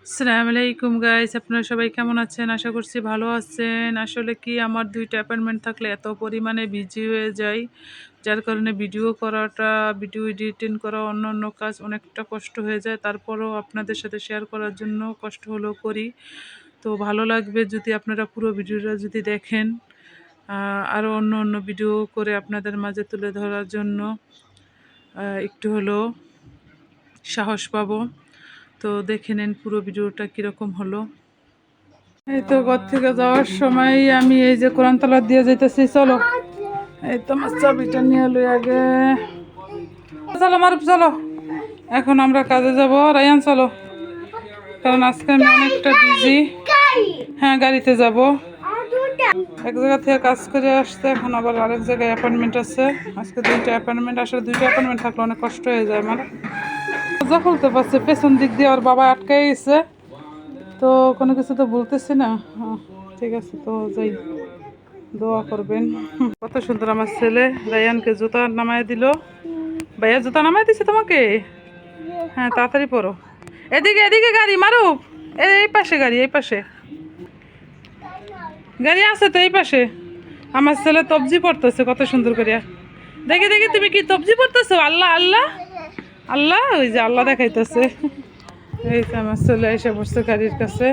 আসসালামু আলাইকুম গাইস, আপনারা সবাই কেমন আছেন? আশা করছি ভালো আছেন। আসলে কি আমার 2টা অ্যাপয়েন্টমেন্ট থাকলে এত পরিমাণে বিজি হয়ে যাই, যার কারণে ভিডিও এডিটিং করা, অন্য কাজ অনেকটা কষ্ট হয়ে যায়। তারপরও আপনাদের সাথে শেয়ার করার জন্য কষ্ট হলেও করি। তো ভালো লাগবে যদি আপনারা পুরো ভিডিওটা যদি দেখেন। আরও অন্য ভিডিও করে আপনাদের মাঝে তুলে ধরার জন্য একটু হলেও সাহস পাবো। তো দেখে নেন পুরো ভিডিওটা কীরকম হলো। এই তো ঘর থেকে যাওয়ার সময় আমি এই যে কোরআন তালাত দিয়ে যাইতেছি। চলো, এই তো আমার চাবিটা নিয়ে লই আগে। চলো মারুফ, চলো, এখন আমরা কাজে যাব। রায়ান চলো, কারণ আজকে আমি অনেকটা বিজি। হ্যাঁ, গাড়িতে যাব। এক জায়গা থেকে কাজ করে আসতে এখন আবার আরেক জায়গায় অ্যাপয়েন্টমেন্ট আছে। আজকে 2টা অ্যাপয়েন্টমেন্ট। আসলে 2টা অ্যাপয়েন্টমেন্ট থাকলে অনেক কষ্ট হয়ে যায় আমার। দরজা খুলতে পারছে, পেছন দিক দিয়ে ওর বাবা আটকাই গেছে। তো কোনো কিছু তো বলতেছি না। ঠিক আছে, তো যাই, দোয়া করবেন। কত সুন্দর আমার ছেলে রায়ানকে জুতা নামায় দিল। ভাইয়া জুতা নামায় দিছে তোমাকে? হ্যাঁ, তাড়াতাড়ি পড়ো। এদিকে এদিকে গাড়ি মারুফ, এই পাশে গাড়ি, এই পাশে গাড়ি আছে তো, এই পাশে। আমার ছেলে তবজি পড়তেছে কত সুন্দর করিয়া। দেখি দেখি, তুমি কি তবজি পড়তেছো? আল্লাহ আল্লাহ আল্লাহ, ওই যে আল্লাহ দেখাইতেছে। এই তো আমার ছেলে এসে বসছে গাড়ির কাছে।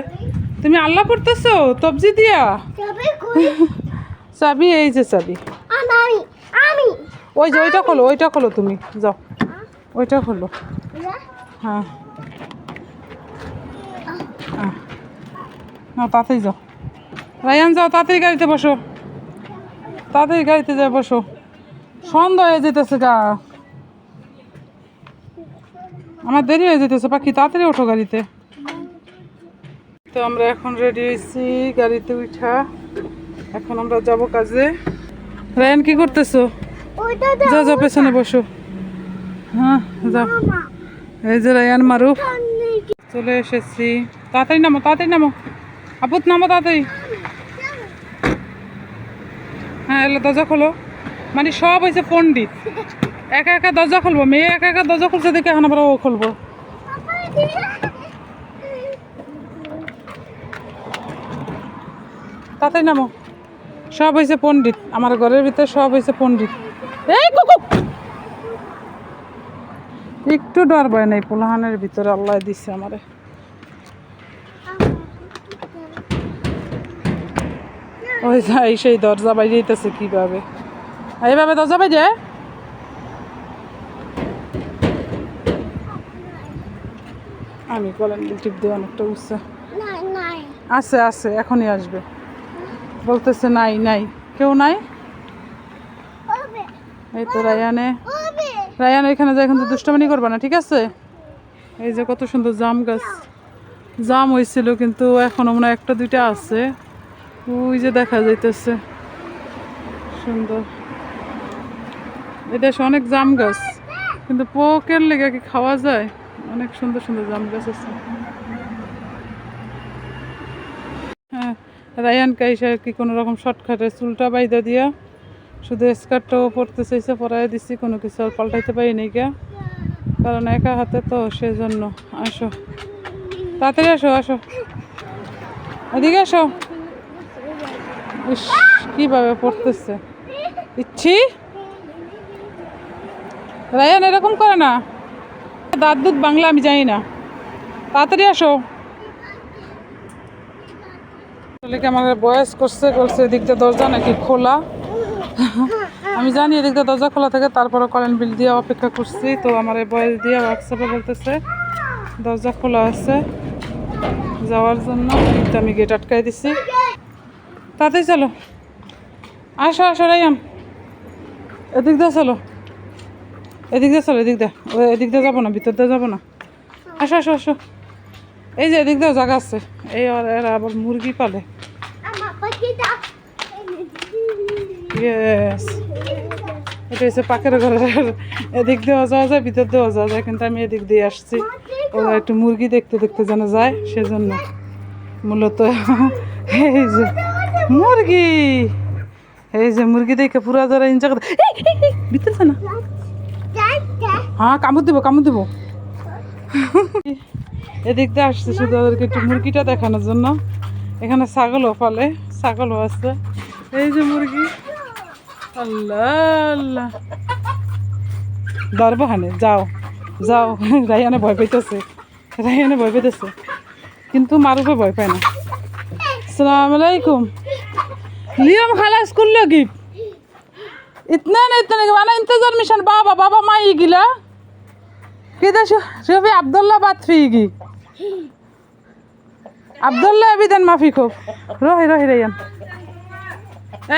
তুমি আল্লাহ পড়তেছো তবজি দিয়া? চাবি, এই যে চাবি। ওই যে ওইটা খোলো, ওইটা খোলো, তুমি যাও, ওইটা খোলো। হ্যাঁ হ্যাঁ, না তাতেই যাও। রায়ান যাও, তাড়াতাড়ি গাড়িতে বসো, তাড়াতাড়ি গাড়িতে যাও, বসো। সন্ধ্যা হয়ে যেতেছে গা, আমার দেরি হয়ে যেতেছে। পাখি তাড়াতাড়ি ওঠো গাড়িতে। তো আমরা এখন রেডি হয়েছি গাড়িতে উঠা, এখন আমরা যাব কাজে। রায়ান কি করতেছো? যাও যাও, পেছনে বসো। হ্যাঁ যাও। এই যে রায়ান মারুফ চলে এসেছি। তাড়াতাড়ি নামো, তাড়াতাড়ি নামো, আপুত নামো তাড়াতাড়ি। হ্যাঁ, এলো, দরজা খোলো। মানে সব হয়েছে পণ্ডিত, একা একা দরজা খুলবো। মেয়ে একা একা দরজা খুলছে দেখে এখন আবার ও খুলবো। তাড়াতাড়ি নামো। সব হয়েছে পণ্ডিত, আমার ঘরের ভিতরে সব হয়েছে পণ্ডিত। এই কুকুর একটু ডর ভয় নেই, পোলাহানের ভিতরে আল্লাহ দিচ্ছে আমারে। ওই যাই, সেই দরজা বাইরে যেতেছে কিভাবে, এইভাবে দরজা বাইরে। আমি কলেন টিপ দিয়ে অনেকটা উঠছে। আছে আছে, এখনই আসবে বলতেছে। নাই নাই, কেউ নাই। এই তো রায়ান এখানে যায়, কিন্তু দুষ্টমানি করবা না, ঠিক আছে? এই যে কত সুন্দর জাম গাছ, জাম হয়েছিল কিন্তু এখনো মনে হয় 1-2টা আছে। ওই যে দেখা যাইতেছে সুন্দর। এদেশে অনেক জাম গাছ, কিন্তু পোকের লেগে কি খাওয়া যায়? অনেক সুন্দর সুন্দর জাম গাছ আছে। হ্যাঁ, রায়ান কাইসা কি কোনো রকম শর্টকাটে চুলটা বাইদা দিয়া শুধু স্কার্টটাও পরতে চাইছে, পরাই দিচ্ছি। কোনো কিছু আর পাল্টাইতে পারি নি কে, কারণ একা হাতে তো, সেজন্য। আসো তাড়াতাড়ি, আসো আসো, এদিকে আসো। ইস, কীভাবে পড়তেছে ইচ্ছি। রায়ান এরকম করে না, দাঁত দুধ বাংলা আমি জানি না। তাড়াতাড়ি আসো। কি আমাদের বয়স করছে এদিকটা দরজা নাকি খোলা। আমি জানি এদিকটা দরজা খোলা থাকে, তারপরে করেন্ট বিল দিয়ে অপেক্ষা করছি। তো আমার বয়স দিয়ে হোয়াটসঅ্যাপে বলতেছে দরজা খোলা আছে যাওয়ার জন্য, কিন্তু আমি গেট আটকাই দিছি। তাড়াতাড়ি চলো, আসো আসো রায়ান, এদিক দিয়ে চলো, এদিক দিয়ে চলো, এদিক দিয়ে যাবো না, ভিতর দিয়ে যাবো না। আসো আসো আসো, এই যে এদিক দিয়ে জায়গা আছে। এই এরা আবার মুরগি পালে। ইয়েস, এটা হচ্ছে পাখির ঘরের। এদিক দিয়েও যাওয়া যায়, ভিতর দিয়েও যাওয়া যায়, কিন্তু আমি এদিক দিয়ে আসছি। ওরা একটু মুরগি দেখতে দেখতে যেন যায়, সেজন্য মূলত। এই যে মুরগি, এই যে মুরগি দেখে পুরা যারা এনজয় করে। ভিতরে না, হ্যাঁ কামড় দিব, কামড় দিব। এদিক দিয়ে আসছে শুধু ওদেরকে একটু মুরগিটা দেখানোর জন্য। এখানে ছাগলও পালে, ছাগলও আছে। এই যে মুরগি, আল্লাহ আল্লাহ, দরবাহানে যাও যাও। রাইয়ানে ভয় পাইতেছে, রাইয়ানে ভয় পাইতেছে, কিন্তু মারুফে ভয় পায় না। আসসালামু আলাইকুম। लियम खलास कुल लगी इतने नहीं इतने के वाला इंतजार मिशन बाबा बाबा माई गिला किधर शोफी अब्दुल्ला बात फीगी अब्दुल्ला अभी दिन माफी को रोही रोही रैयन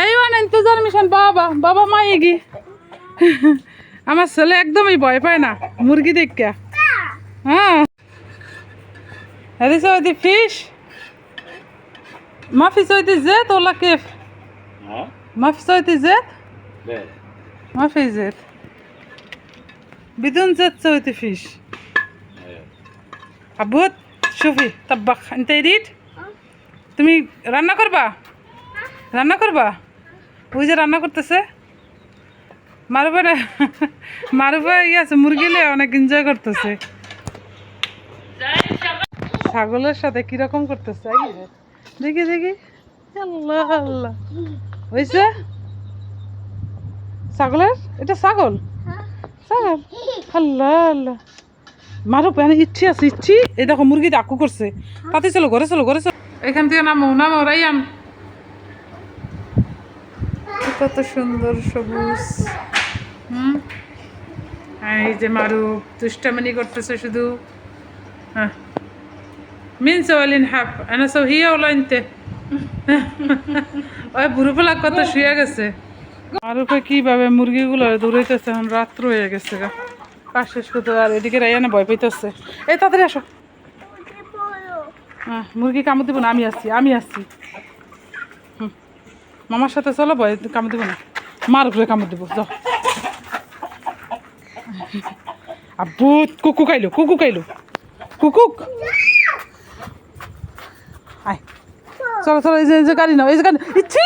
এই ওয়ান इंतजार मिशन बाबा बाबा माई गि আমার ছেলে একদমই ভয় পায় না মুরগি দেখে। হ্যাঁ هذه سويتي فيش ما في سويتي زيت ولا كيف؟ ما في سويتي زيت؟ لا ما في زيت بدون زيت سويتي فيش. عبود شوفي طبخ انت يريد তুমি রান্না করবা রান্না করবা ওই যে রান্না করতেছে মারুবা মারুবা আছে মুরগিলে অনেক এনজয় করতেছে ছাগলের সাথে কিরকম করতেছে দেখি দেখি আল্লাহ আল্লাহ হয়েছে ছাগলের এটা ছাগল ছাগল আল্লাহ আল্লাহ মারুপ এখানে ইচ্ছি আছে ইচ্ছি এই দেখো মুরগিটা আকু করছে তাতে চলো ঘরে চলো ঘরে চলো এখান থেকে নামো নামো রাইয়ান কত সুন্দর সবুজ এই যে মারুপ দুষ্টামানি করতেছে শুধু হ্যাঁ مين سوى لي نحف انا سويها ولا انت ওই বুড়ো পোলা কত শুয়ে গেছে মারুফে কিভাবে মুরগিগুলো দৌড়াইতেছে এখন রাত্র হয়ে গেছে গা কাজ শেষ করতে আর এদিকে রাইয়ানা ভয় পাইতেছে এই তাড়াতাড়ি আসো হ্যাঁ মুরগি কামড় দিব না আমি আসছি আমি আসছি মামার সাথে চলো ভয় কামড় দিব না মারুফে কামড় দিব যাও আব্বু কুকু খাইলো কুকু খাইলো কুকুক আয় চলো চলো এই যে গাড়ি নাও এই যে গাড়ি ইচ্ছি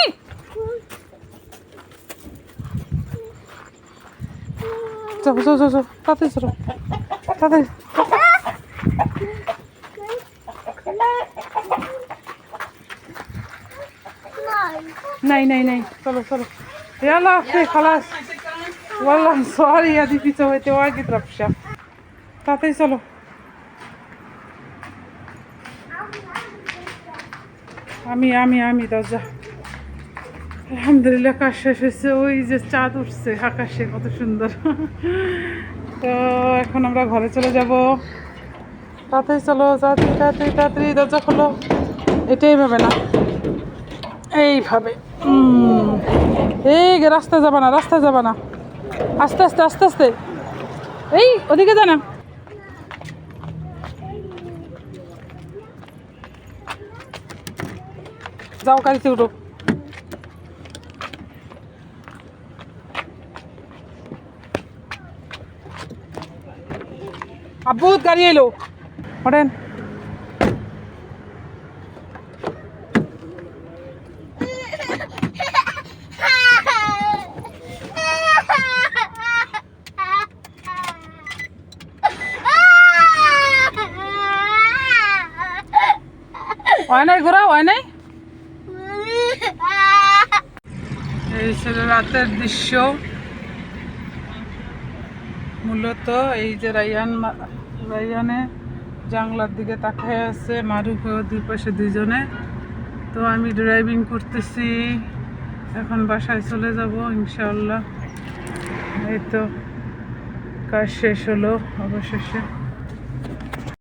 চলো চলো চলো তাড়াতাড়ি চলো তাড়াতাড়ি নাই নাই নাই চলো চলো يلا اختي خلاص والله سوري هذه في سويتي واجد ربشة তাড়াতাড়ি চলো আমি আমি আমি দরজা আলহামদুলিল্লাহ কাজ শেষ হয়েছে ওই যে চাঁদ উঠছে আকাশে কত সুন্দর তো এখন আমরা ঘরে চলে যাব তাড়াতাড়ি চলো তাড়াতাড়ি তাড়াতাড়ি তাড়াতাড়ি দরজা খোলো এটা এইভাবে না এইভাবে এই রাস্তা যাবা না রাস্তা যাবা না আস্তে আস্তে আস্তে আস্তে এই ওদিকে যা না যাও গাড়িতে উঠো আব্বু গাড়ি এলো ওঠেন হয় নাই ঘোরা হয় নাই এই ছিল রাতের দৃশ্য মূলত এই যে রাইয়ানে জানলার দিকে তাকায় আছে মারুফেও দুই পাশে দুইজনে তো আমি ড্রাইভিং করতেছি এখন বাসায় চলে যাব ইনশাআল্লাহ এই তো কাজ শেষ হলো অবশেষে